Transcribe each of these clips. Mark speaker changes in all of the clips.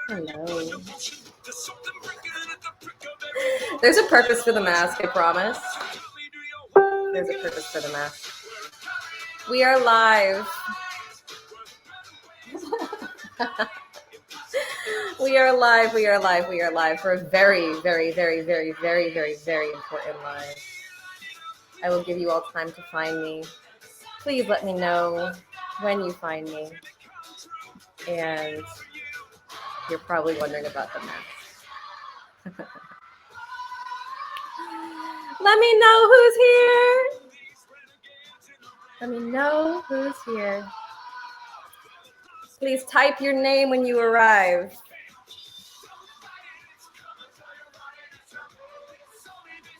Speaker 1: Hello. There's a purpose for the mask, I promise. There's a purpose for the mask. We are live. We are live. We are live. We are live for a very, very, very, very, very, very, very important live. I will give you all time to find me. Please let me know when you find me. And you're probably wondering about the mask. Let me know who's here. Let me know who's here. Please type your name when you arrive.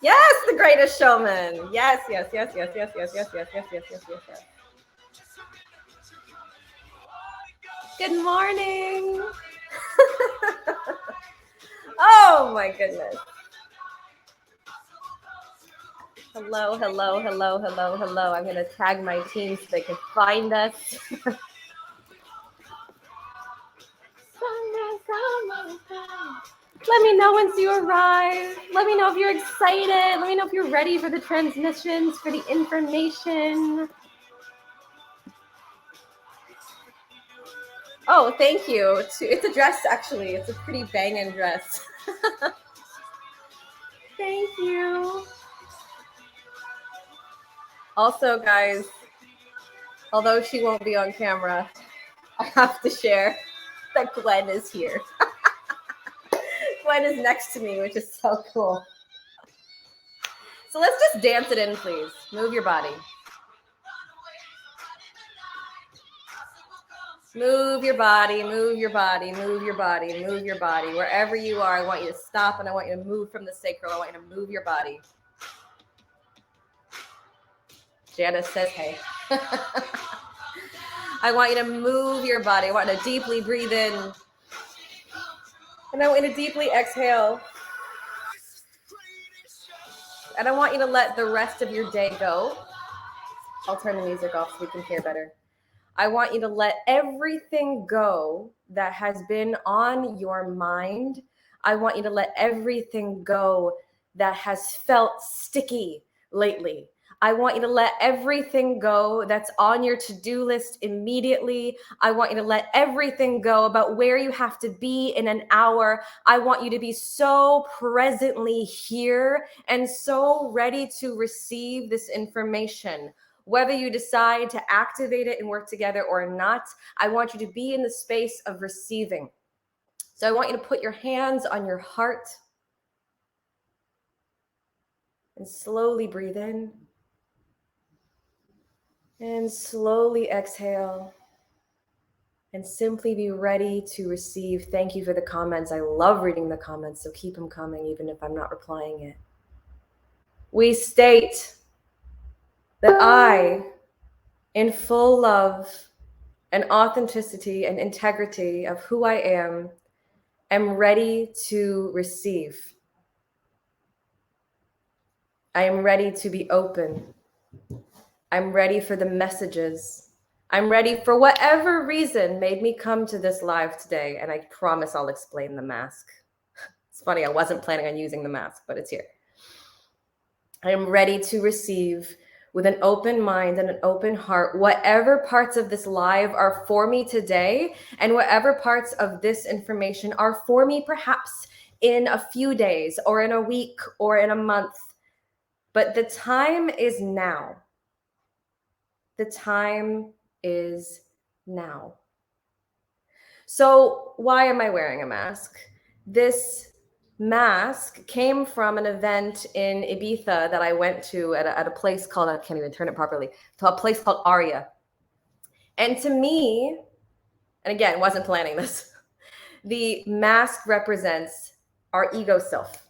Speaker 1: Yes, The Greatest Showman. Yes, yes, yes, yes, yes, yes, yes, yes, yes, yes, yes, yes, yes. Good morning. Oh my goodness. Hello, hello, hello, hello, hello. I'm gonna tag my team so they can find us. Let me know once you arrive. Let me know if you're excited. Let me know if you're ready for the transmissions, for the information. Oh, thank you. It's a dress, actually. It's a pretty banging dress. Thank you. Also, guys, although she won't be on camera, I have to share that Gwen is here. Gwen is next to me, which is so cool. So let's just dance it in, please. Move your body. Move your body, move your body, move your body, move your body. Wherever you are, I want you to stop and I want you to move from the sacral. I want you to move your body. Janice says, hey. I want you to move your body. I want you to deeply breathe in. And I want you to deeply exhale. And I want you to let the rest of your day go. I'll turn the music off so we can hear better. I want you to let everything go that has been on your mind. I want you to let everything go that has felt sticky lately. I want you to let everything go that's on your to-do list immediately. I want you to let everything go about where you have to be in an hour. I want you to be so presently here and so ready to receive this information. Whether you decide to activate it and work together or not, I want you to be in the space of receiving. So I want you to put your hands on your heart and slowly breathe in and slowly exhale and simply be ready to receive. Thank you for the comments. I love reading the comments, so keep them coming even if I'm not replying it. We state that I, in full love and authenticity and integrity of who I am ready to receive. I am ready to be open. I'm ready for the messages. I'm ready for whatever reason made me come to this live today, and I promise I'll explain the mask. It's funny, I wasn't planning on using the mask, but it's here. I am ready to receive with an open mind and an open heart, whatever parts of this live are for me today, and whatever parts of this information are for me perhaps in a few days or in a week or in a month. But the time is now. The time is now. So why am I wearing a mask? This mask came from an event in Ibiza that I went to at a place called, I can't even turn it properly, to a place called Aria. And to me, and again, wasn't planning this, the mask represents our ego self.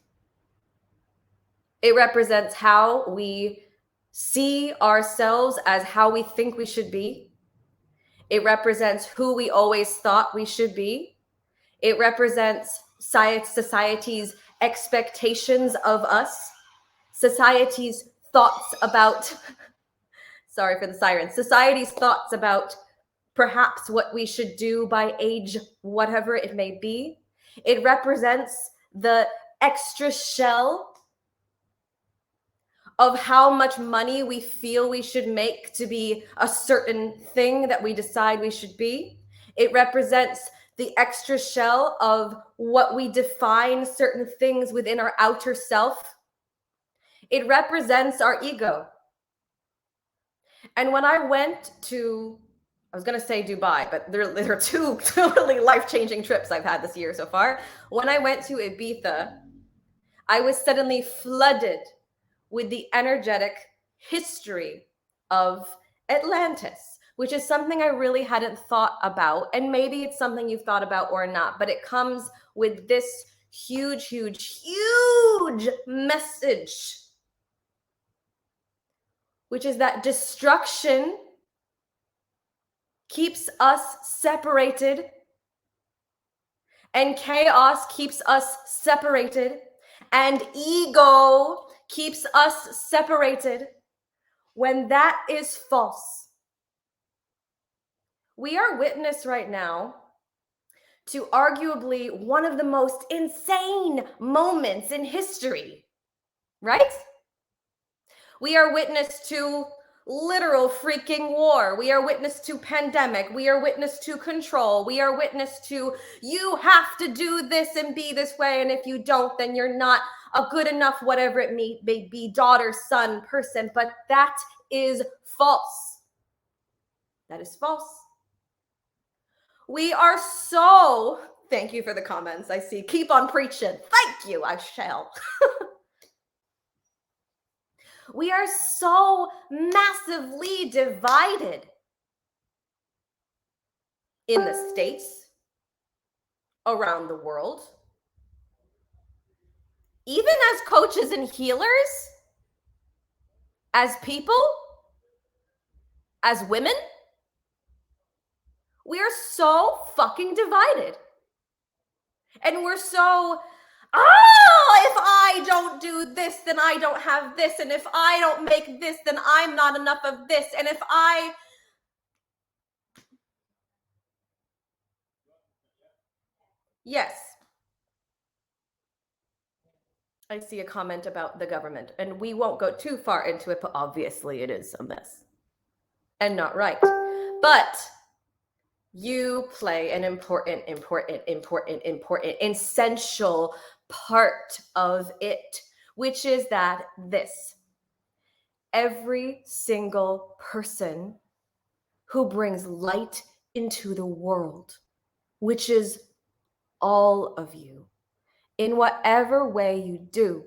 Speaker 1: It represents how we see ourselves as how we think we should be. It represents who we always thought we should be. It represents society's expectations of us, society's thoughts about, sorry for the siren, society's thoughts about perhaps what we should do by age, whatever it may be. It represents the extra shell of how much money we feel we should make to be a certain thing that we decide we should be. It represents the extra shell of what we define certain things within our outer self. It represents our ego. And when I went to, I was going to say Dubai, but there are two really life-changing trips I've had this year so far. When I went to Ibiza, I was suddenly flooded with the energetic history of Atlantis, which is something I really hadn't thought about. And maybe it's something you've thought about or not, but it comes with this huge, huge, huge message, which is that destruction keeps us separated and chaos keeps us separated and ego keeps us separated. When that is false, we are witness right now to arguably one of the most insane moments in history, right? We are witness to literal freaking war. We are witness to pandemic. We are witness to control. We are witness to you have to do this and be this way. And if you don't, then you're not a good enough, whatever it may be, daughter, son, person. But that is false. That is false. We are so, thank you for the comments. I see. Keep on preaching. Thank you. I shall. We are so massively divided in the States, around the world, even as coaches and healers, as people, as women. We are so fucking divided. And we're so, if I don't do this, then I don't have this. And if I don't make this, then I'm not enough of this. And if I... Yes. I see a comment about the government. And we won't go too far into it, but obviously it is a mess. And not right. But you play an important, essential part of it, which is that this. Every single person who brings light into the world, which is all of you, in whatever way you do,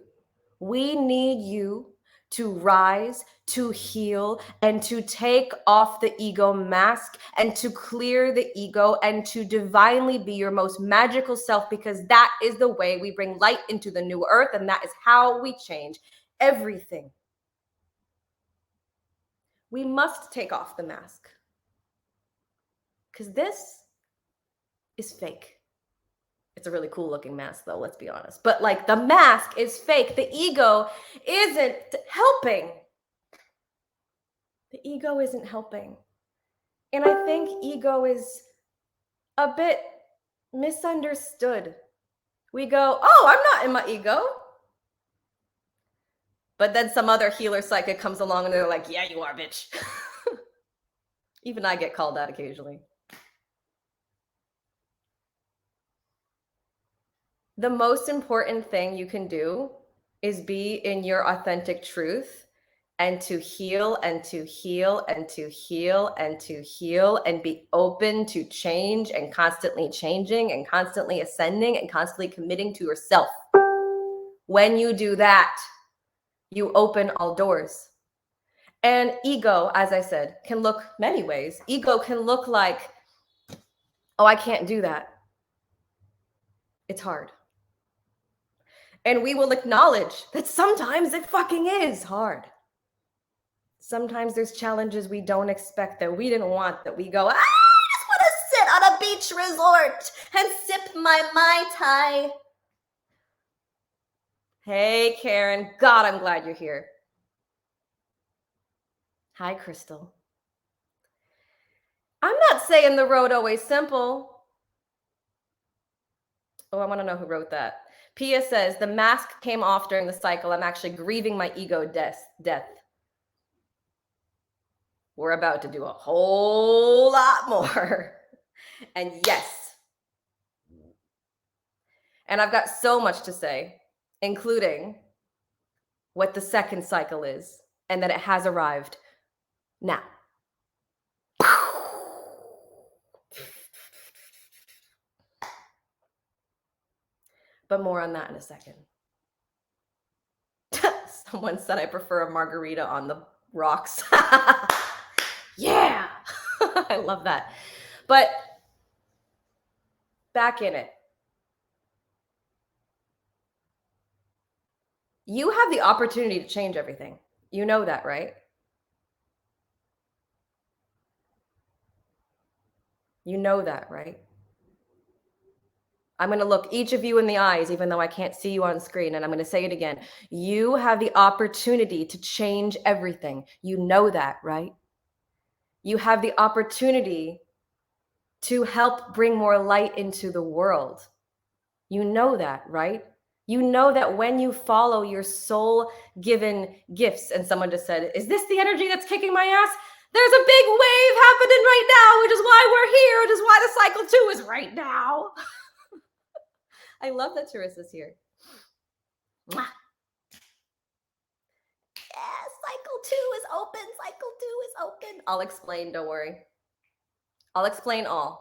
Speaker 1: we need you to rise, to heal, and to take off the ego mask and to clear the ego and to divinely be your most magical self, because that is the way we bring light into the new earth, and that is how we change everything. We must take off the mask, because this is fake. It's a really cool looking mask though, let's be honest. But like the mask is fake. The ego isn't helping. The ego isn't helping. And I think ego is a bit misunderstood. We go, oh, I'm not in my ego. But then some other healer psychic comes along and they're like, yeah, you are, bitch. Even I get called that occasionally. The most important thing you can do is be in your authentic truth and to heal and to heal and to heal and to heal and be open to change and constantly changing and constantly ascending and constantly committing to yourself. When you do that, you open all doors. And ego, as I said, can look many ways. Ego can look like, oh, I can't do that. It's hard. And we will acknowledge that sometimes it fucking is hard. Sometimes there's challenges we don't expect, that we didn't want, that we go, I just want to sit on a beach resort and sip my Mai Tai. Hey, Karen. God, I'm glad you're here. Hi, Crystal. I'm not saying the road always simple. Oh, I want to know who wrote that. Pia says, the mask came off during the cycle. I'm actually grieving my ego death. We're about to do a whole lot more. And yes. And I've got so much to say, including what the second cycle is and that it has arrived now. But more on that in a second. Someone said I prefer a margarita on the rocks. Yeah. I love that. But back in it. You have the opportunity to change everything. You know that, right? You know that, right? I'm going to look each of you in the eyes, even though I can't see you on screen. And I'm going to say it again. You have the opportunity to change everything. You know that, right? You have the opportunity to help bring more light into the world. You know that, right? You know that when you follow your soul-given gifts, and someone just said, is this the energy that's kicking my ass? There's a big wave happening right now, which is why we're here, which is why the cycle 2 is right now. I love that Teresa's here. Mwah. Yeah, cycle 2 is open. Cycle 2 is open. I'll explain, don't worry. I'll explain all.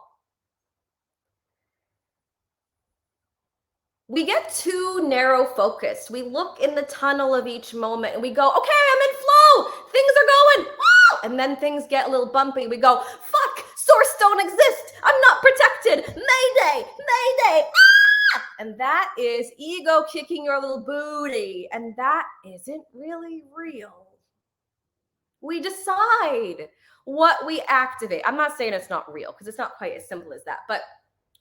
Speaker 1: We get too narrow focused. We look in the tunnel of each moment and we go, okay, I'm in flow. Things are going, wow. And then things get a little bumpy. We go, fuck, source don't exist. I'm not protected. Mayday, mayday. Ah! And that is ego kicking your little booty. And that isn't really real. We decide what we activate. I'm not saying it's not real because it's not quite as simple as that, but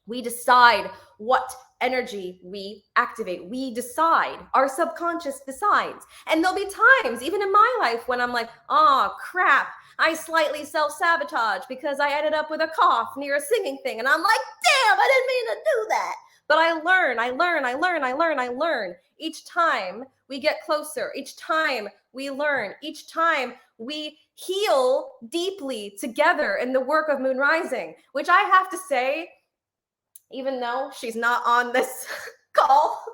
Speaker 1: we decide what energy we activate. We decide. Our subconscious decides. And there'll be times, even in my life, when I'm like, oh, crap, I slightly self-sabotage because I ended up with a cough near a singing thing. And I'm like, damn, I didn't mean to do that. But I learn. Each time we get closer. Each time we learn. Each time we heal deeply together in the work of Moon Rising, which I have to say, even though she's not on this call,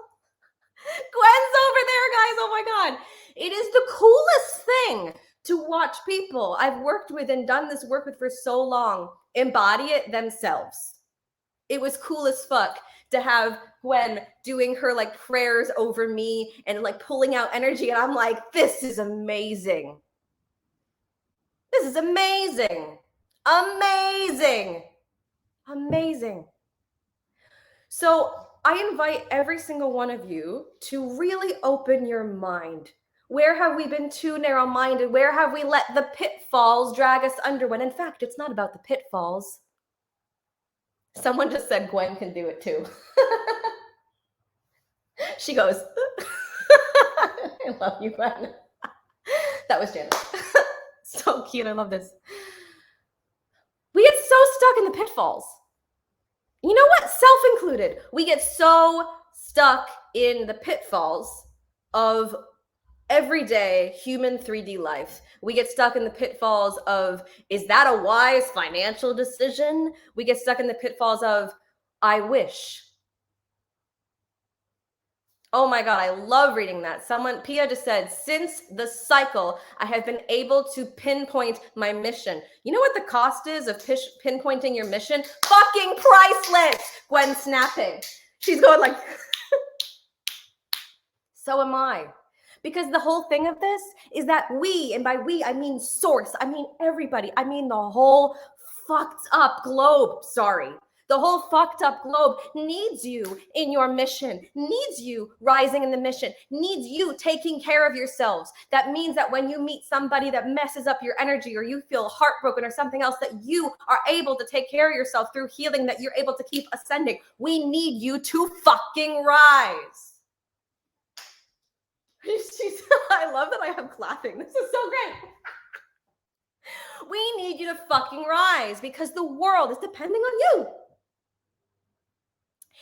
Speaker 1: Gwen's over there, guys. Oh my God. It is the coolest thing to watch people I've worked with and done this work with for so long embody it themselves. It was cool as fuck to have Gwen doing her like prayers over me and like pulling out energy. And I'm like, this is amazing. This is amazing. Amazing. Amazing. So I invite every single one of you to really open your mind. Where have we been too narrow-minded? Where have we let the pitfalls drag us under when in fact it's not about the pitfalls? Someone just said Gwen can do it too. She goes, I love you, Gwen. That was Janet. So cute. I love this. We get so stuck in the pitfalls. You know what? Self-included. We get so stuck in the pitfalls of everyday human 3D life. We get stuck in the pitfalls of, is that a wise financial decision? We get stuck in the pitfalls of, I wish. Oh my God, I love reading that. Pia just said, since the cycle, I have been able to pinpoint my mission. You know what the cost is of pinpointing your mission? Fucking priceless. Gwen snapping. She's going like, so am I. Because the whole thing of this is that we, and by we, I mean source, I mean everybody, I mean the whole fucked up globe, sorry. The whole fucked up globe needs you in your mission, needs you rising in the mission, needs you taking care of yourselves. That means that when you meet somebody that messes up your energy or you feel heartbroken or something else, that you are able to take care of yourself through healing, that you're able to keep ascending. We need you to fucking rise. I love that I am clapping. This is so great. We need you to fucking rise because the world is depending on you.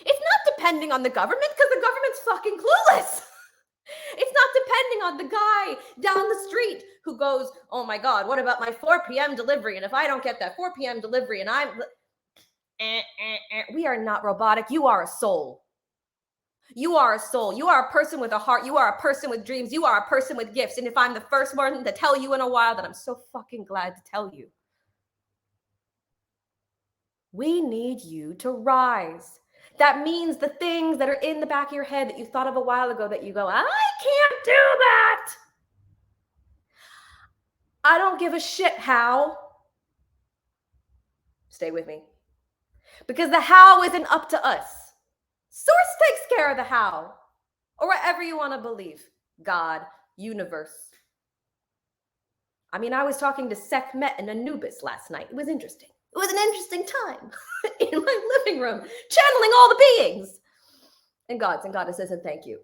Speaker 1: It's not depending on the government because the government's fucking clueless. It's not depending on the guy down the street who goes, oh my God, what about my 4 p.m. delivery? And if I don't get that 4 p.m. delivery and we are not robotic. You are a soul. You are a soul. You are a person with a heart. You are a person with dreams. You are a person with gifts. And if I'm the first one to tell you in a while, then I'm so fucking glad to tell you. We need you to rise. That means the things that are in the back of your head that you thought of a while ago that you go, I can't do that. I don't give a shit how. Stay with me. Because the how isn't up to us. Source takes care of the how. Or whatever you want to believe. God, universe. I mean, I was talking to Sekhmet and Anubis last night. It was interesting. It was an interesting time in my living room, channeling all the beings and gods and goddesses, and thank you.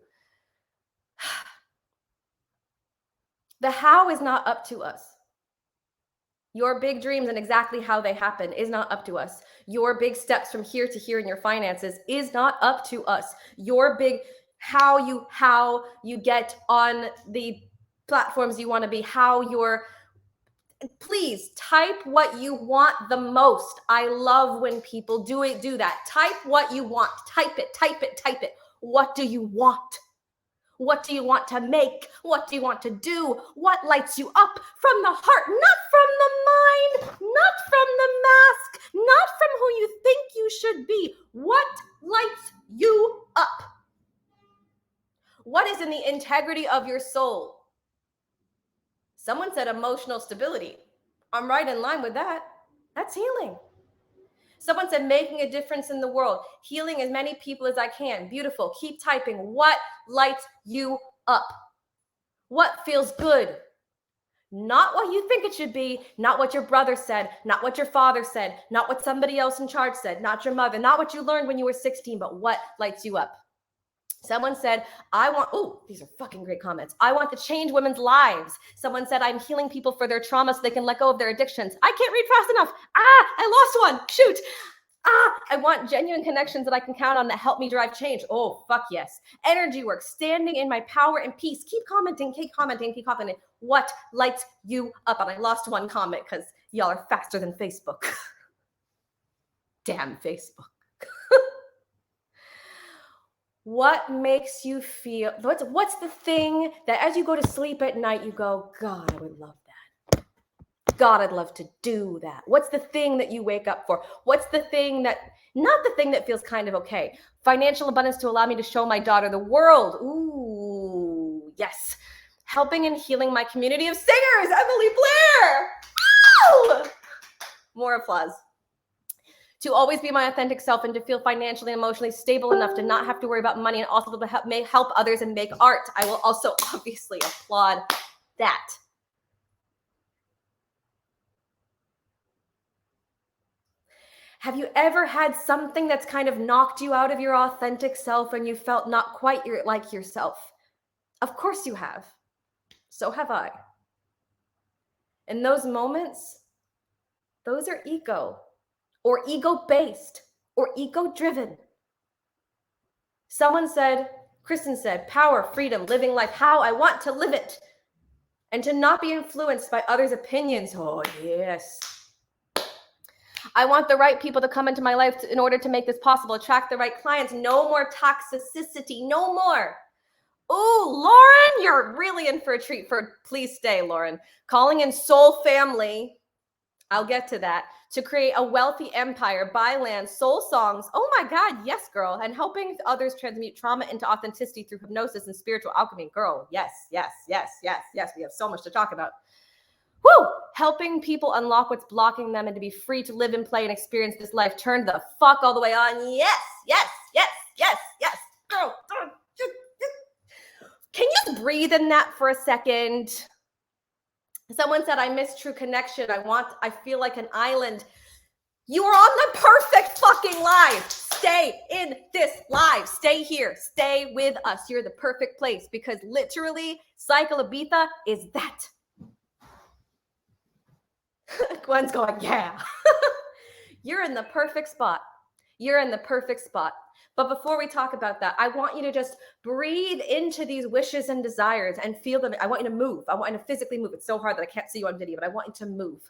Speaker 1: The how is not up to us. Your big dreams and exactly how they happen is not up to us. Your big steps from here to here in your finances is not up to us. Your big how you get on the platforms you want to be, how you're. Please type what you want the most. I love when people do that. Type what you want. Type it. What do you want? What do you want to make? What do you want to do? What lights you up from the heart, not from the mind, not from the mask, not from who you think you should be. What lights you up? What is in the integrity of your soul? Someone said emotional stability. I'm right in line with that. That's healing. Someone said making a difference in the world, healing as many people as I can. Beautiful. Keep typing. What lights you up? What feels good? Not what you think it should be, not what your brother said, not what your father said, not what somebody else in charge said, not your mother, not what you learned when you were 16, but what lights you up? Someone said, these are fucking great comments. I want to change women's lives. Someone said, I'm healing people for their trauma so they can let go of their addictions. I can't read fast enough. I lost one. Shoot. I want genuine connections that I can count on that help me drive change. Oh, fuck yes. Energy work, standing in my power and peace. Keep commenting. What lights you up? And I lost one comment because y'all are faster than Facebook. Damn Facebook. What makes you feel, what's the thing that as you go to sleep at night, you go, God, I would love that. God, I'd love to do that. What's the thing that you wake up for? What's the thing that, not the thing that feels kind of okay. Financial abundance to allow me to show my daughter the world. Ooh, yes. Helping and healing my community of singers, Emily Blair. Woo! More applause. To always be my authentic self and to feel financially and emotionally stable enough to not have to worry about money and also to help others and make art. I will also obviously applaud that. Have you ever had something that's kind of knocked you out of your authentic self and you felt not quite like yourself? Of course you have. So have I. In those moments, those are ego. Or ego-based, or ego-driven. Kristen said, power, freedom, living life, how I want to live it. And to not be influenced by others' opinions. Oh, yes. I want the right people to come into my life in order to make this possible, attract the right clients. No more toxicity, no more. Ooh, Lauren, you're really in for a treat. Please stay, Lauren. Calling in soul family. I'll get to that. To create a wealthy empire, buy land, soul songs. Oh my God, yes, girl. And helping others transmute trauma into authenticity through hypnosis and spiritual alchemy. Girl, yes. We have so much to talk about. Woo! Helping people unlock what's blocking them and to be free to live and play and experience this life. Turn the fuck all the way on. Yes. Girl, can you breathe in that for a second? Someone said, I miss true connection. I feel like an island. You are on the perfect fucking live. Stay in this live. Stay here. Stay with us. You're the perfect place because literally Cycle Ibiza is that. Gwen's going, yeah. You're in the perfect spot. You're in the perfect spot. But before we talk about that, I want you to just breathe into these wishes and desires and feel them. I want you to move. I want you to physically move. It's so hard that I can't see you on video, but I want you to move.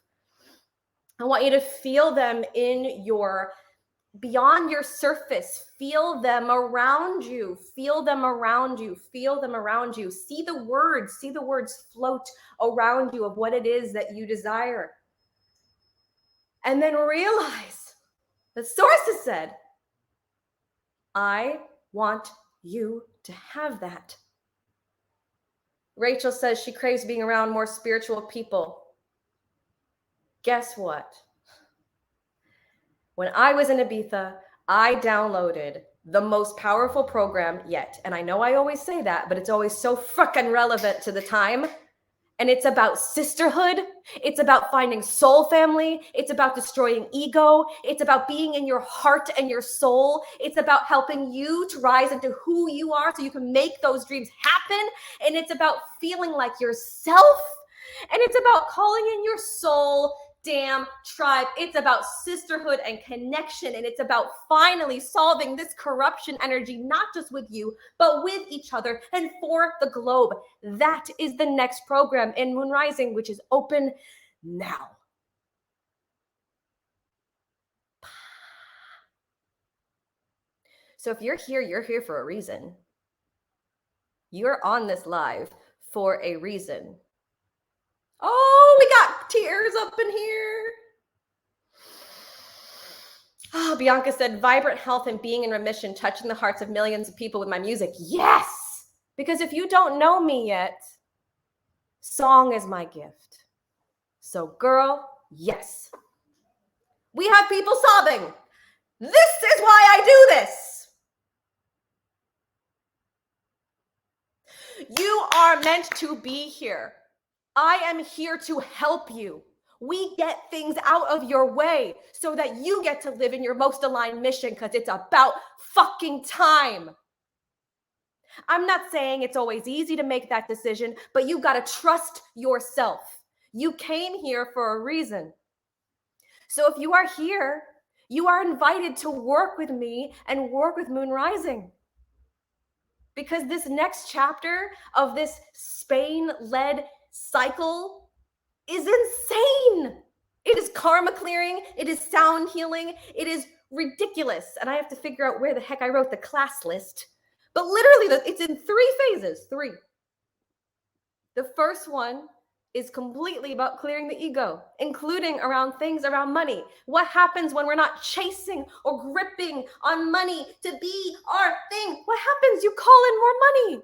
Speaker 1: I want you to feel them in your, beyond your surface. Feel them around you. Feel them around you. Feel them around you. See the words float around you of what it is that you desire. And then realize the source has said, I want you to have that. Rachel says she craves being around more spiritual people. Guess what? When I was in Ibiza, I downloaded the most powerful program yet. And I know I always say that, but it's always so fucking relevant to the time. And it's about sisterhood. It's about finding soul family. It's about destroying ego. It's about being in your heart and your soul. It's about helping you to rise into who you are so you can make those dreams happen. And it's about feeling like yourself. And it's about calling in your soul damn tribe. It's about sisterhood and connection. And it's about finally solving this corruption energy, not just with you, but with each other and for the globe. That is the next program in Moon Rising, which is open now. So if you're here for a reason. You're on this live for a reason. Oh, we got tears up in here. Oh, Bianca said, vibrant health and being in remission, touching the hearts of millions of people with my music. Yes, because if you don't know me yet, song is my gift. So girl, yes. We have people sobbing. This is why I do this. You are meant to be here. I am here to help you. We get things out of your way so that you get to live in your most aligned mission because it's about fucking time. I'm not saying it's always easy to make that decision, but you got to trust yourself. You came here for a reason. So if you are here, you are invited to work with me and work with Moon Rising. Because this next chapter of this Spain-led cycle is insane. It is karma clearing. It is sound healing. It is ridiculous. And I have to figure out where the heck I wrote the class list. But literally, it's in 3 phases. 3. The first one is completely about clearing the ego, including around things around money. What happens when we're not chasing or gripping on money to be our thing? What happens? You call in more money.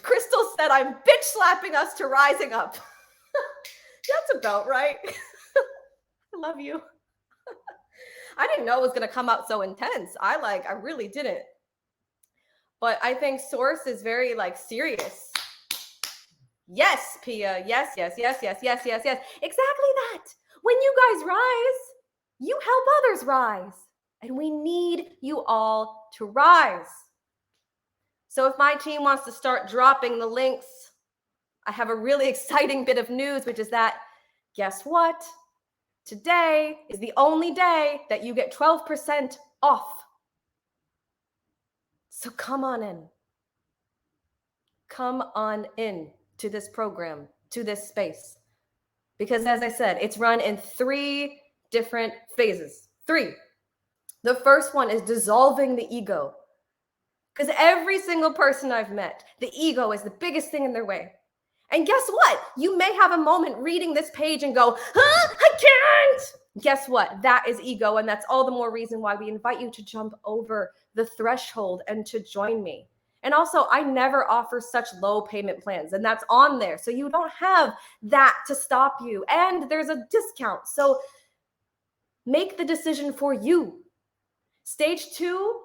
Speaker 1: Crystal said, I'm bitch slapping us to rising up. That's about right. I love you. I didn't know it was going to come out so intense. I really didn't. But I think Source is very serious. Yes, Pia. Yes. Exactly that. When you guys rise, you help others rise. And we need you all to rise. So if my team wants to start dropping the links, I have a really exciting bit of news, which is that, guess what? Today is the only day that you get 12% off. So come on in. Come on in to this program, to this space. Because as I said, it's run in 3 different phases. 3. The first one is dissolving the ego. Because every single person I've met, the ego is the biggest thing in their way. And guess what? You may have a moment reading this page and go, I can't. Guess what? That is ego. And that's all the more reason why we invite you to jump over the threshold and to join me. And also, I never offer such low payment plans, and that's on there. So you don't have that to stop you. And there's a discount. So make the decision for you. Stage 2.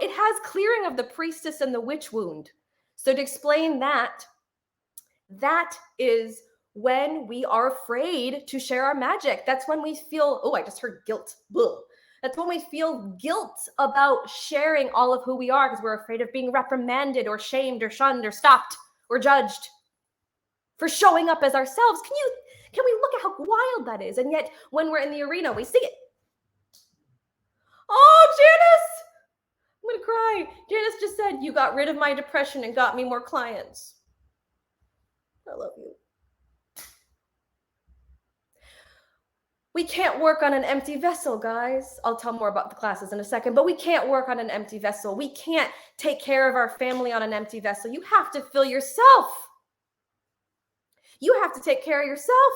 Speaker 1: It has clearing of the priestess and the witch wound. So to explain that is when we are afraid to share our magic. That's when we feel, I just heard guilt. Ugh. That's when we feel guilt about sharing all of who we are because we're afraid of being reprimanded or shamed or shunned or stopped or judged for showing up as ourselves. Can we look at how wild that is? And yet, when we're in the arena, we see it. Oh, Janice! I'm gonna cry. Janice just said, you got rid of my depression and got me more clients. I love you. We can't work on an empty vessel, guys. I'll tell more about the classes in a second, but we can't work on an empty vessel. We can't take care of our family on an empty vessel. You have to fill yourself. You have to take care of yourself.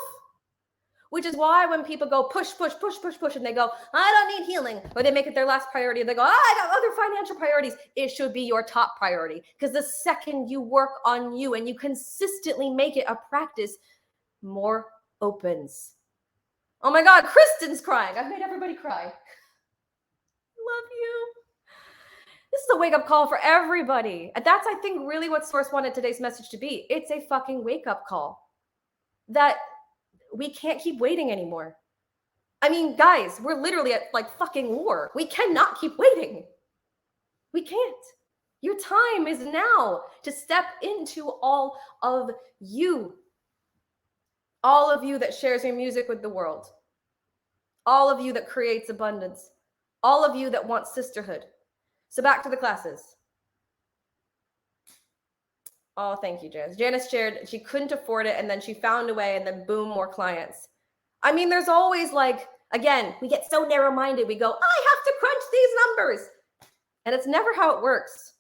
Speaker 1: Which is why when people go push, and they go, I don't need healing, or they make it their last priority, and they go, I got other financial priorities. It should be your top priority. Because the second you work on you and you consistently make it a practice, more opens. Oh my God, Kristen's crying. I've made everybody cry. Love you. This is a wake-up call for everybody. And that's, I think, really what Source wanted today's message to be. It's a fucking wake-up call. That we can't keep waiting anymore. I mean, guys, we're literally at like fucking war. We cannot keep waiting. We can't. Your time is now to step into all of you. All of you that shares your music with the world. All of you that creates abundance. All of you that wants sisterhood. So back to the classes. Oh, thank you, Janice. Janice shared she couldn't afford it, and then she found a way, and then boom, more clients. I mean, there's always like, again, we get so narrow-minded. We go, I have to crunch these numbers. And it's never how it works.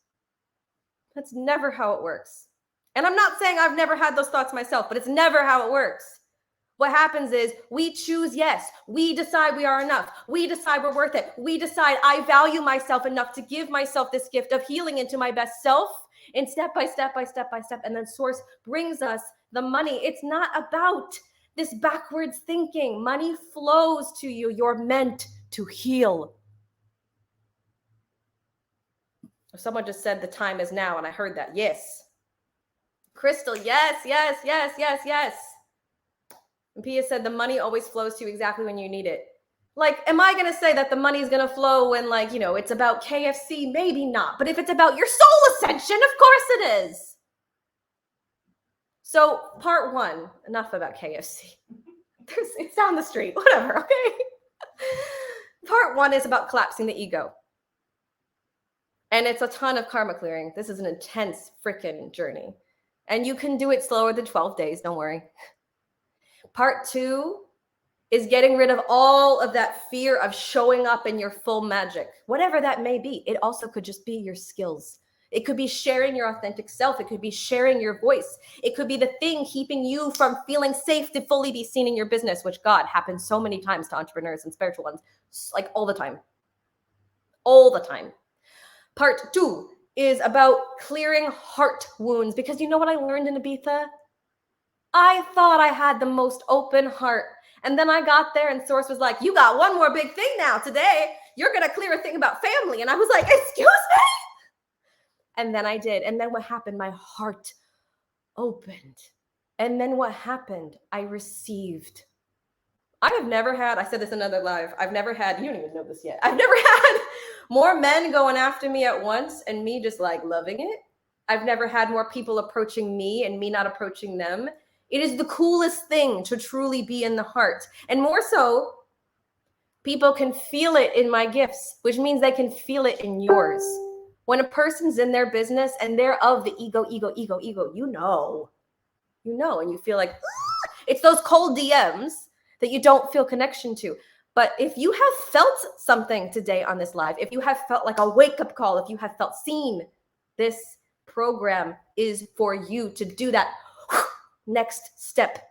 Speaker 1: That's never how it works. And I'm not saying I've never had those thoughts myself, but it's never how it works. What happens is we choose yes. We decide we are enough. We decide we're worth it. We decide I value myself enough to give myself this gift of healing into my best self. And step by step, and then Source brings us the money. It's not about this backwards thinking. Money flows to you. You're meant to heal. Someone just said the time is now, and I heard that. Yes. Crystal, yes. And Pia said the money always flows to you exactly when you need it. Like, am I going to say that the money is going to flow when, like, you know, it's about KFC? Maybe not. But if it's about your soul ascension, of course it is. So part one, enough about KFC. It's down the street, whatever, okay? Part one is about collapsing the ego. And it's a ton of karma clearing. This is an intense freaking journey. And you can do it slower than 12 days, don't worry. Part two is getting rid of all of that fear of showing up in your full magic, whatever that may be. It also could just be your skills. It could be sharing your authentic self. It could be sharing your voice. It could be the thing keeping you from feeling safe to fully be seen in your business, which God happens so many times to entrepreneurs and spiritual ones, like all the time. All the time. Part two is about clearing heart wounds, because you know what I learned in Ibiza? I thought I had the most open heart. And then I got there and Source was like, you got one more big thing now today. You're going to clear a thing about family. And I was like, excuse me? And then I did. And then what happened? My heart opened. And then what happened? I received. I have never had, I said this in another live, I've never had, you don't even know this yet. I've never had more men going after me at once and me just like loving it. I've never had more people approaching me and me not approaching them. It is the coolest thing to truly be in the heart. And more so, people can feel it in my gifts, which means they can feel it in yours. When a person's in their business and they're of the ego, you know, and you feel like, ah! It's those cold DMs that you don't feel connection to. But if you have felt something today on this live, if you have felt like a wake-up call, if you have felt seen, this program is for you to do that next step.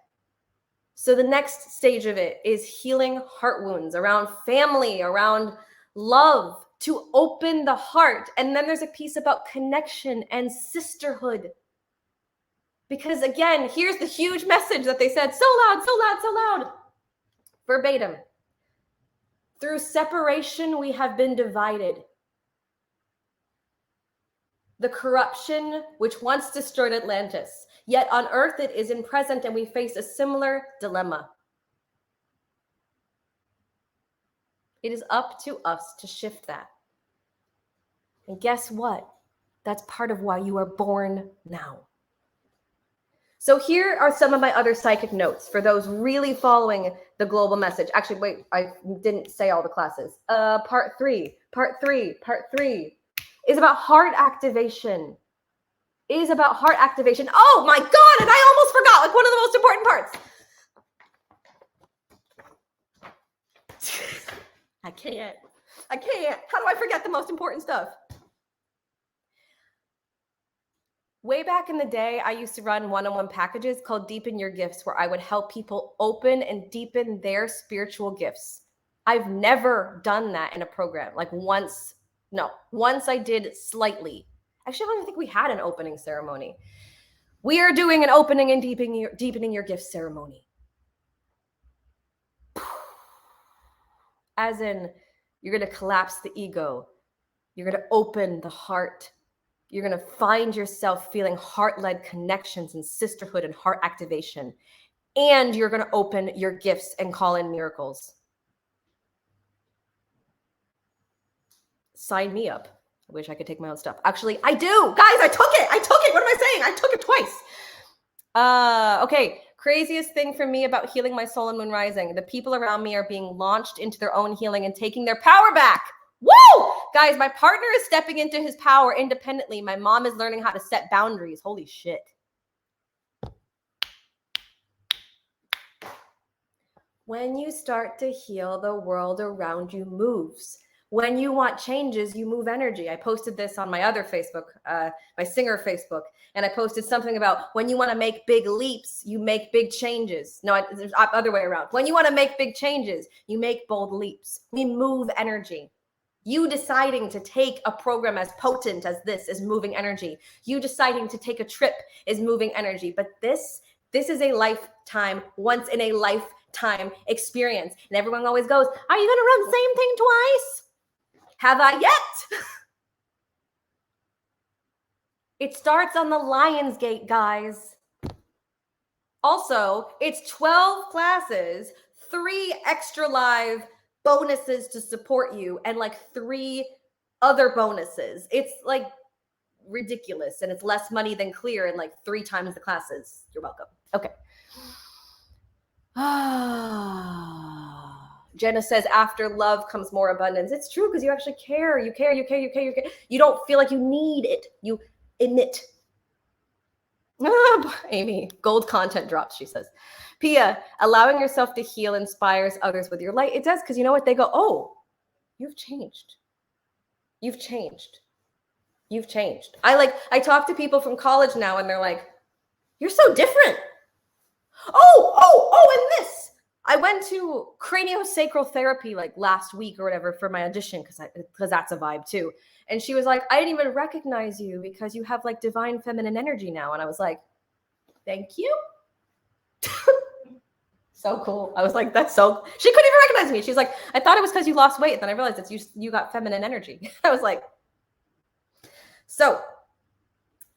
Speaker 1: So the next stage of it is healing heart wounds around family, around love, to open the heart. And then there's a piece about connection and sisterhood. Because again, here's the huge message that they said so loud, verbatim. Through separation, we have been divided. The corruption which once destroyed Atlantis. Yet on earth it is in present, and we face a similar dilemma. It is up to us to shift that. And guess what? That's part of why you are born now. So here are some of my other psychic notes for those really following the global message. Actually, wait, I didn't say all the classes. Part three is about heart activation. Oh my God, and I almost forgot, like one of the most important parts. I can't. How do I forget the most important stuff? Way back in the day, I used to run one-on-one packages called Deepen Your Gifts, where I would help people open and deepen their spiritual gifts. I've never done that in a program. Like once I did slightly. Actually, I don't even think we had an opening ceremony. We are doing an opening and deepening your gifts ceremony. As in, you're going to collapse the ego. You're going to open the heart. You're going to find yourself feeling heart-led connections and sisterhood and heart activation. And you're going to open your gifts and call in miracles. Sign me up. I wish I could take my own stuff. Actually, I do. Guys, I took it. What am I saying? I took it twice. Okay. Craziest thing for me about healing my soul and moon rising. The people around me are being launched into their own healing and taking their power back. Woo! Guys, my partner is stepping into his power independently. My mom is learning how to set boundaries. Holy shit. When you start to heal, the world around you moves. When you want changes, you move energy. I posted this on my other Facebook, my singer Facebook, and I posted something about when you want to make big leaps, you make big changes. No, there's the other way around. When you want to make big changes, you make bold leaps. We move energy. You deciding to take a program as potent as this is moving energy. You deciding to take a trip is moving energy. But this is a lifetime, once in a lifetime experience. And everyone always goes, are you going to run the same thing twice? Have I yet? It starts on the Lion's Gate, guys. Also, it's 12 classes, 3 extra live bonuses to support you, and like 3 other bonuses. It's like ridiculous, and it's less money than Clear and like 3 times the classes. You're welcome. Okay. Jenna says, after love comes more abundance. It's true, because you actually care. You care. You don't feel like you need it. You emit. Amy, gold content drops, she says. Pia, allowing yourself to heal inspires others with your light. It does, because you know what? They go, oh, you've changed. You've changed. You've changed. I talk to people from college now, and they're like, you're so different. Oh, and this. I went to craniosacral therapy like last week or whatever for my audition, because that's a vibe too. And she was like, I didn't even recognize you because you have like divine feminine energy now. And I was like, thank you. So cool. I was like, that's so, she couldn't even recognize me. She's like, I thought it was because you lost weight. Then I realized it's you got feminine energy. I was like, so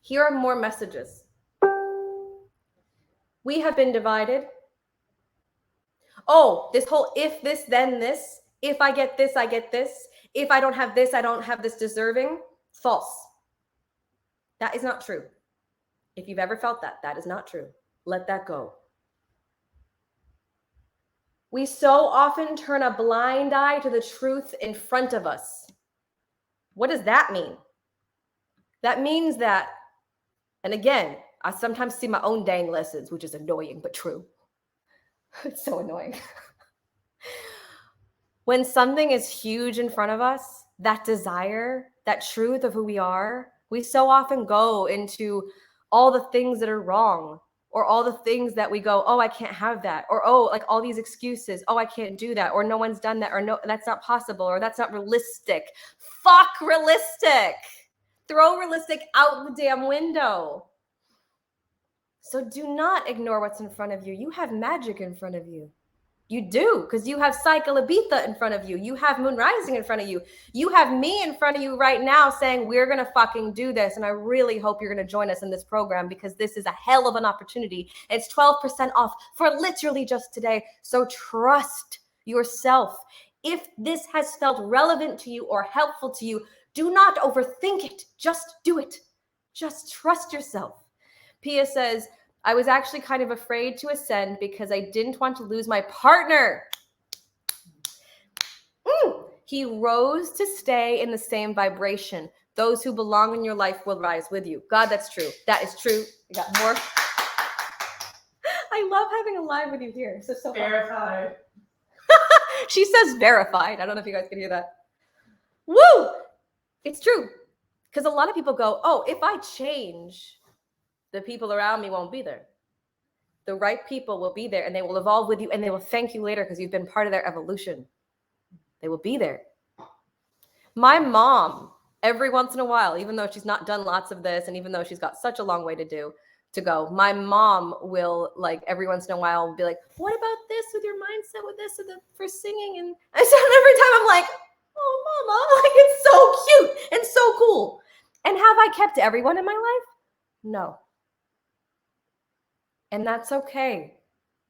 Speaker 1: here are more messages. We have been divided. Oh, this whole if this, then this. If I get this, I get this. If I don't have this, I don't have this deserving. False. That is not true. If you've ever felt that, that is not true. Let that go. We so often turn a blind eye to the truth in front of us. What does that mean? That means that, and again, I sometimes see my own dang lessons, which is annoying, but true. It's so annoying. When something is huge in front of us, that desire, that truth of who we are, we so often go into all the things that are wrong, or all the things that we go, oh, I can't have that, or oh, like all these excuses, oh, I can't do that, or no one's done that, or no, that's not possible, or that's not realistic. Fuck realistic. Throw realistic out the damn window. So do not ignore what's in front of you. You have magic in front of you. You do, because you have Cycle Ibiza in front of you. You have Moon Rising in front of you. You have me in front of you right now saying, we're going to fucking do this. And I really hope you're going to join us in this program, because this is a hell of an opportunity. It's 12% off for literally just today. So trust yourself. If this has felt relevant to you or helpful to you, do not overthink it. Just do it. Just trust yourself. Pia says, I was actually kind of afraid to ascend because I didn't want to lose my partner. He rose to stay in the same vibration. Those who belong in your life will rise with you. God, that's true. That is true. I got more. I love having a live with you here. So
Speaker 2: verified.
Speaker 1: She says verified. I don't know if you guys can hear that. Woo! It's true. Because a lot of people go, oh, if I change, the people around me won't be there. The right people will be there and they will evolve with you and they will thank you later because you've been part of their evolution. They will be there. My mom, every once in a while, even though she's not done lots of this and even though she's got such a long way to go, my mom will, like, every once in a while be like, what about this with your mindset with this for singing? And so every time I'm like, oh, mama, like, it's so cute and so cool. And have I kept everyone in my life? No. And that's okay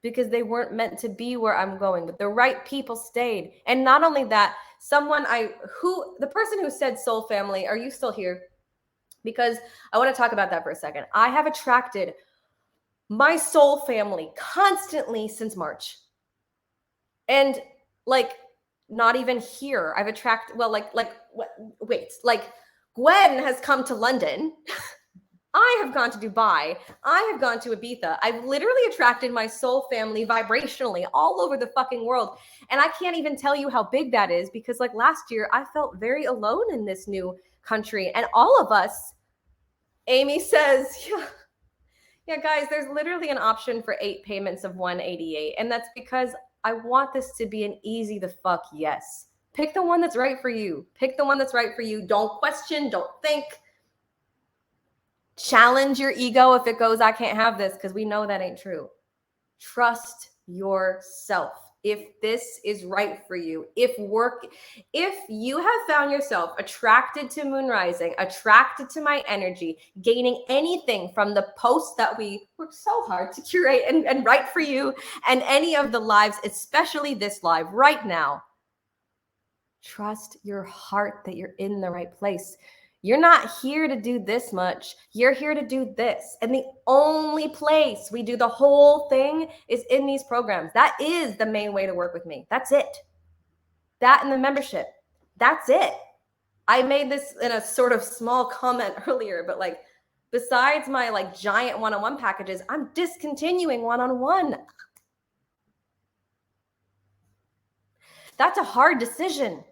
Speaker 1: because they weren't meant to be where I'm going, but the right people stayed. And not only that, the person who said soul family, are you still here? Because I want to talk about that for a second. I have attracted my soul family constantly since March. And like, not even here. I've attracted, well, Gwen has come to London. I have gone to Dubai. I have gone to Ibiza. I've literally attracted my soul family vibrationally all over the fucking world. And I can't even tell you how big that is because, like, last year, I felt very alone in this new country. And all of us, Amy says, yeah, guys, there's literally an option for 8 payments of 188. And that's because I want this to be an easy the fuck yes. Pick the one that's right for you. Pick the one that's right for you. Don't question. Don't think. Challenge your ego if it goes, I can't have this, because we know that ain't true. Trust yourself. If this is right for you, if you have found yourself attracted to Moon Rising, attracted to my energy, gaining anything from the posts that we worked so hard to curate and write for you, and any of the lives, especially this live right now, trust your heart that you're in the right place. You're not here to do this much. You're here to do this. And the only place we do the whole thing is in these programs. That is the main way to work with me. That's it. That and the membership. That's it. I made this in a sort of small comment earlier, but like, besides my like giant one-on-one packages, I'm discontinuing one-on-one. That's a hard decision.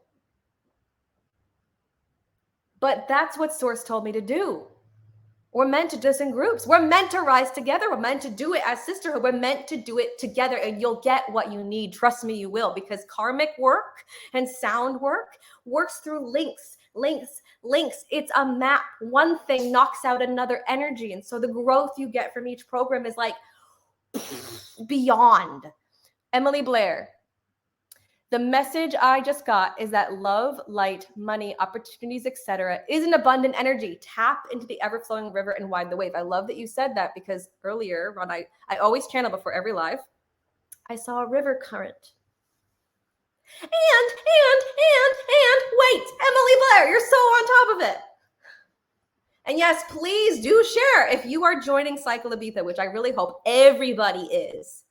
Speaker 1: But that's what Source told me to do. We're meant to do this in groups. We're meant to rise together. We're meant to do it as sisterhood. We're meant to do it together, and you'll get what you need. Trust me, you will, because karmic work and sound work works through links. It's a map. One thing knocks out another energy. And so the growth you get from each program is like beyond. Emily Blair. The message I just got is that love, light, money, opportunities, etc. is an abundant energy. Tap into the ever-flowing river and ride the wave. I love that you said that because earlier, when I always channel before every live, I saw a river current. And wait, Emily Blair, you're so on top of it. And yes, please do share if you are joining Cycle Ibiza, which I really hope everybody is.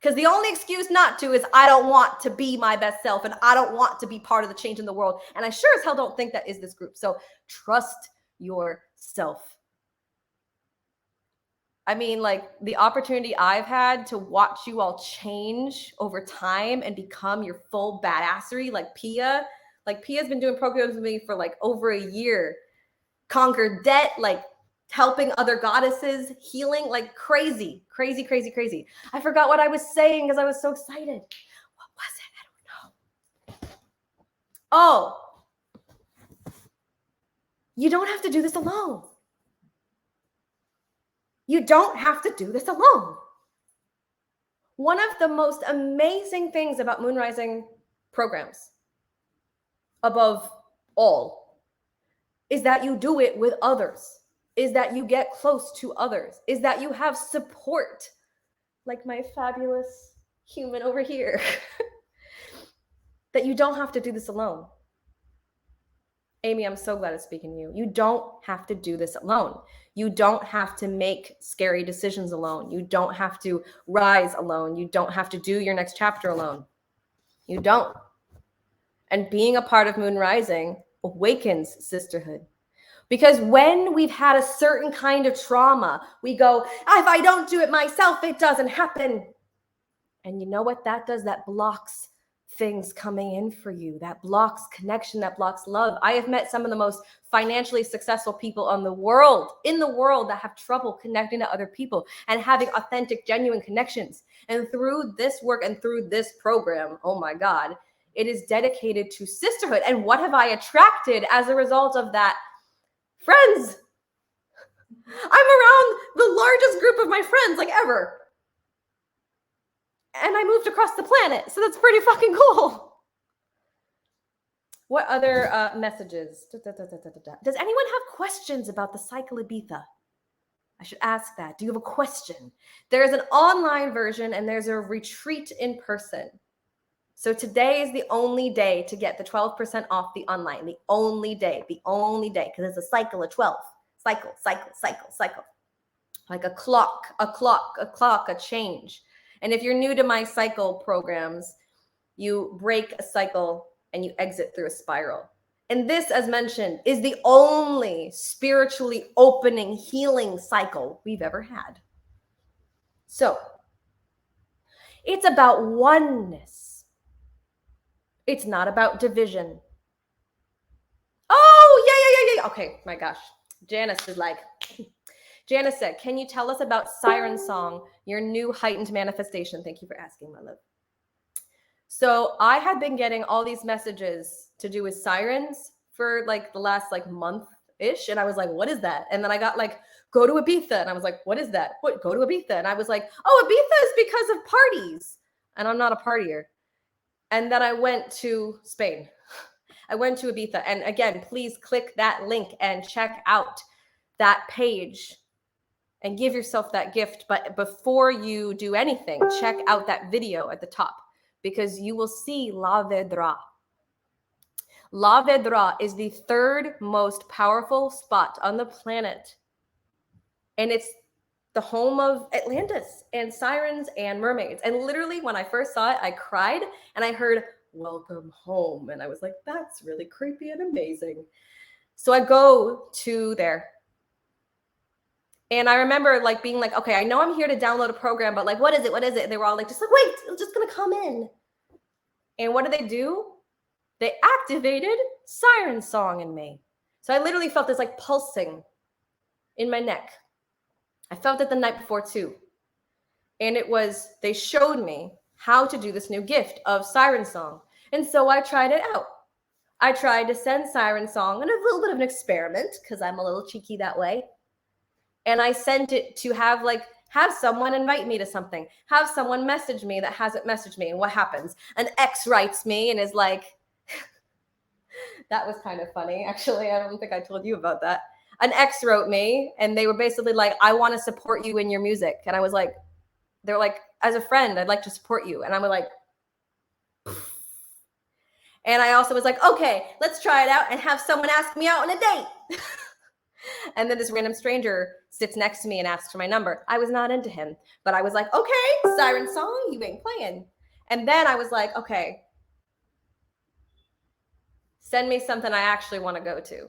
Speaker 1: Because the only excuse not to is I don't want to be my best self and I don't want to be part of the change in the world. And I sure as hell don't think that is this group. So trust yourself. I mean, like, the opportunity I've had to watch you all change over time and become your full badassery, like Pia. Like, Pia's been doing programs with me for like over a year. Conquer debt, like helping other goddesses, healing, like crazy. I forgot what I was saying because I was so excited. What was it? I don't know. Oh, you don't have to do this alone. You don't have to do this alone. One of the most amazing things about Moon Rising programs, above all, is that you do it with others. Is that you get close to others, is that you have support, like my fabulous human over here, that you don't have to do this alone. Amy, I'm so glad it's speaking to you. You don't have to do this alone. You don't have to make scary decisions alone. You don't have to rise alone. You don't have to do your next chapter alone. You don't. And being a part of Moon Rising awakens sisterhood. Because when we've had a certain kind of trauma, we go, if I don't do it myself, it doesn't happen. And you know what that does? That blocks things coming in for you. That blocks connection, that blocks love. I have met some of the most financially successful people in the world that have trouble connecting to other people and having authentic, genuine connections. And through this work and through this program, oh my God, it is dedicated to sisterhood. And what have I attracted as a result of that? Friends. I'm around the largest group of my friends like ever. And I moved across the planet, so that's pretty fucking cool. What other messages? Does anyone have questions about the Cycle Ibiza? I should ask that. Do you have a question? There's an online version and there's a retreat in person. So today is the only day to get the 12% off the online. The only day, because it's a cycle of 12. Cycle. Like a clock, a change. And if you're new to my cycle programs, you break a cycle and you exit through a spiral. And this, as mentioned, is the only spiritually opening, healing cycle we've ever had. So it's about oneness. It's not about division. Oh, yeah. Okay, my gosh. Janice is like... Janice said, can you tell us about Siren Song, your new heightened manifestation? Thank you for asking, my love. So I had been getting all these messages to do with sirens for like the last like month-ish. And I was like, what is that? And then I got like, go to Ibiza. And I was like, what is that? What? Go to Ibiza. And I was like, oh, Ibiza is because of parties. And I'm not a partier. And then I went to Spain. I went to Ibiza. And again, please click that link and check out that page and give yourself that gift. But before you do anything, check out that video at the top because you will see La Vedra. La Vedra is the third most powerful spot on the planet. And it's the home of Atlantis and sirens and mermaids. And literally when I first saw it, I cried and I heard, welcome home. And I was like, that's really creepy and amazing. So I go to there. And I remember like being like, okay, I know I'm here to download a program, but like, what is it? What is it? And they were all like, just like, wait, it's just gonna come in. And what did they do? They activated Siren Song in me. So I literally felt this like pulsing in my neck. I felt it the night before too. And it was, they showed me how to do this new gift of Siren Song. And so I tried it out. I tried to send Siren Song in a little bit of an experiment because I'm a little cheeky that way. And I sent it to have someone invite me to something, have someone message me that hasn't messaged me. And what happens? An ex writes me and is like, that was kind of funny. Actually, I don't think I told you about that. An ex wrote me and they were basically like, I want to support you in your music. And I was like, they're like, as a friend, I'd like to support you. And I'm like, and I also was like, okay, let's try it out and have someone ask me out on a date. And then this random stranger sits next to me and asks for my number. I was not into him, but I was like, okay, Siren Song, you ain't playing. And then I was like, okay, send me something I actually want to go to.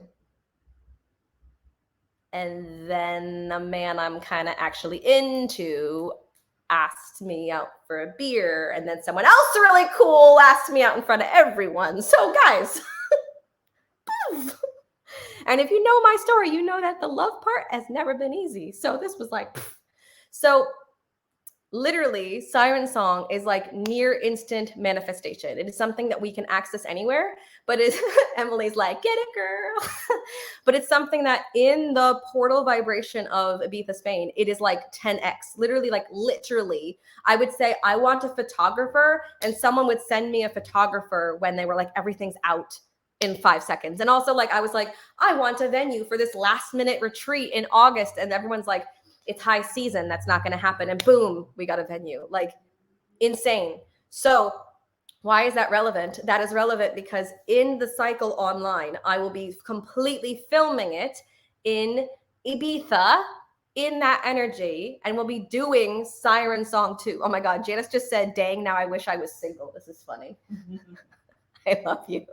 Speaker 1: And then the man I'm kind of actually into asked me out for a beer. And then someone else really cool asked me out in front of everyone. So guys, and if you know my story, you know that the love part has never been easy. So this was like, so literally Siren Song is like near instant manifestation. It is something that we can access anywhere, but it's Emily's like, get it, girl. But it's something that in the portal vibration of Ibiza, Spain, it is like 10x, literally. I would say I want a photographer and someone would send me a photographer when they were like, everything's out in 5 seconds. And also like, I was like, I want a venue for this last minute retreat in August. And everyone's like, it's high season. That's not going to happen. And boom, we got a venue. Like insane. So Why is that relevant? That is relevant because in the cycle online, I will be completely filming it in Ibiza in that energy, and we'll be doing Siren Song 2. Oh my God, Janice just said, dang, now I wish I was single. This is funny. I love you.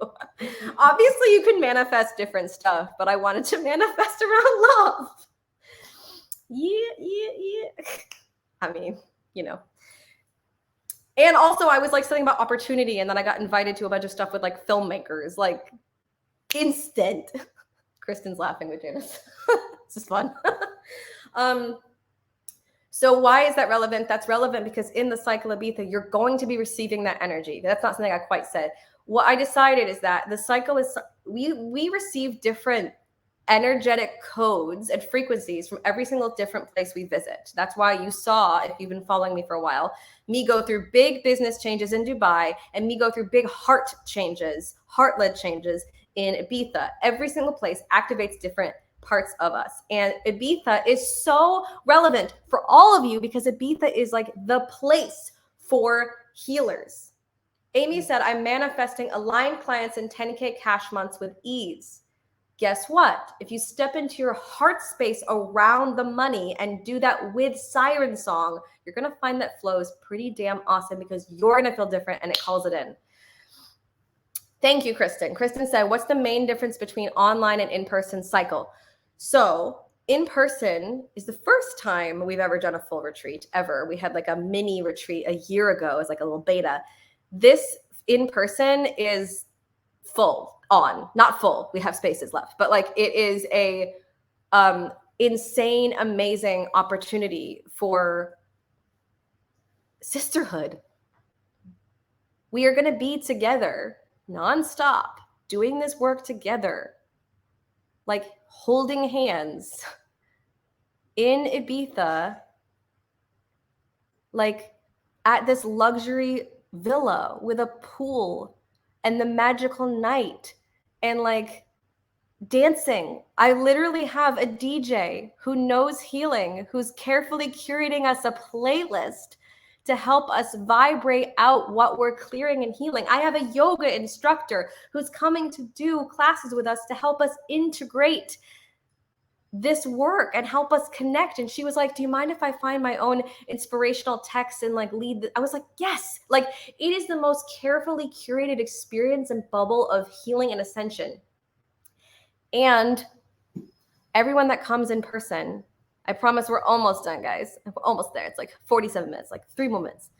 Speaker 1: Obviously, you can manifest different stuff, but I wanted to manifest around love. Yeah. I mean, you know. And also, I was like something about opportunity, and then I got invited to a bunch of stuff with like filmmakers, like instant. Kristen's laughing with Janice. This is fun. So why is that relevant? That's relevant because in the cycle of Ibiza, you're going to be receiving that energy. That's not something I quite said. What I decided is that the cycle is, we receive different energetic codes and frequencies from every single different place we visit. That's why you saw, if you've been following me for a while, me go through big business changes in Dubai and me go through big heart changes, heart-led changes in Ibiza. Every single place activates different parts of us. And Ibiza is so relevant for all of you because Ibiza is like the place for healers. Amy said, I'm manifesting aligned clients and 10K cash months with ease. Guess what? If you step into your heart space around the money and do that with Siren Song, you're going to find that flows pretty damn awesome because you're going to feel different and it calls it in. Thank you, Kristen. Kristen said, what's the main difference between online and in-person cycle? So in-person is the first time we've ever done a full retreat ever. We had like a mini retreat a year ago as like a little beta. This in-person is full on, not full. We have spaces left, but like it is a insane, amazing opportunity for sisterhood. We are going to be together nonstop, doing this work together, like holding hands in Ibiza, like at this luxury villa with a pool and the magical night and like dancing. I literally have a DJ who knows healing, who's carefully curating us a playlist to help us vibrate out what we're clearing and healing. I have a yoga instructor who's coming to do classes with us to help us integrate this work and help us connect. And she was like, do you mind if I find my own inspirational text and like lead? I was like, yes. Like it is the most carefully curated experience and bubble of healing and ascension. And everyone that comes in person, I promise we're almost done, guys. We're almost there. It's like 47 minutes, like 3 more minutes.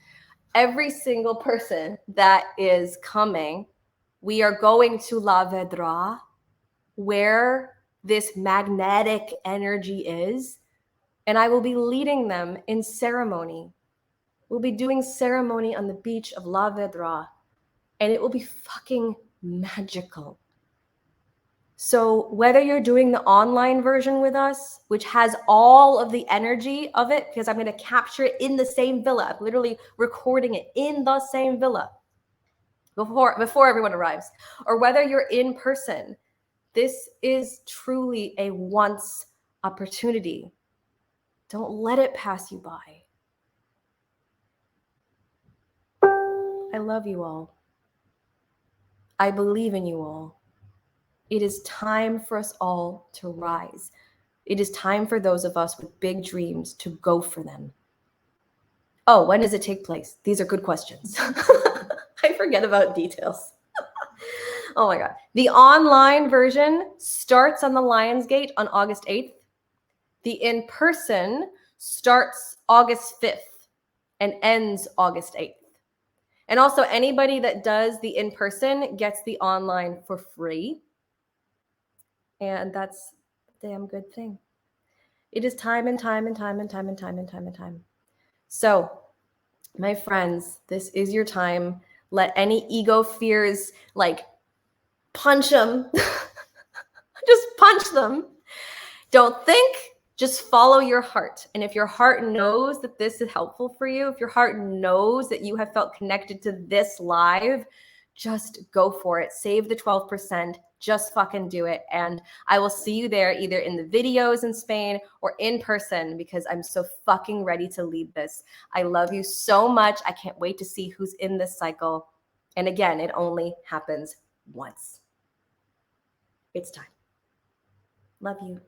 Speaker 1: Every single person that is coming, we are going to La Vedra, where this magnetic energy is, and I will be leading them in ceremony. We'll be doing ceremony on the beach of La Vedra, and it will be fucking magical. So whether you're doing the online version with us, which has all of the energy of it, because I'm going to capture it in the same villa, I'm literally recording it in the same villa before everyone arrives, or whether you're in person, this is truly a once opportunity. Don't let it pass you by. I love you all. I believe in you all. It is time for us all to rise. It is time for those of us with big dreams to go for them. Oh, when does it take place? These are good questions. I forget about details. Oh my God. The online version starts on the Lionsgate on August 8th. The in-person starts August 5th and ends August 8th. And also anybody that does the in-person gets the online for free. And that's a damn good thing. It is time and time and time and time and time and time and time. So, my friends, this is your time. Let any ego fears, like, punch them. Just punch them. Don't think, just follow your heart. And if your heart knows that this is helpful for you, if your heart knows that you have felt connected to this live, just go for it. Save the 12%. Just fucking do it. And I will see you there either in the videos in Spain or in person because I'm so fucking ready to lead this. I love you so much. I can't wait to see who's in this cycle. And again, it only happens once. It's time. Love you.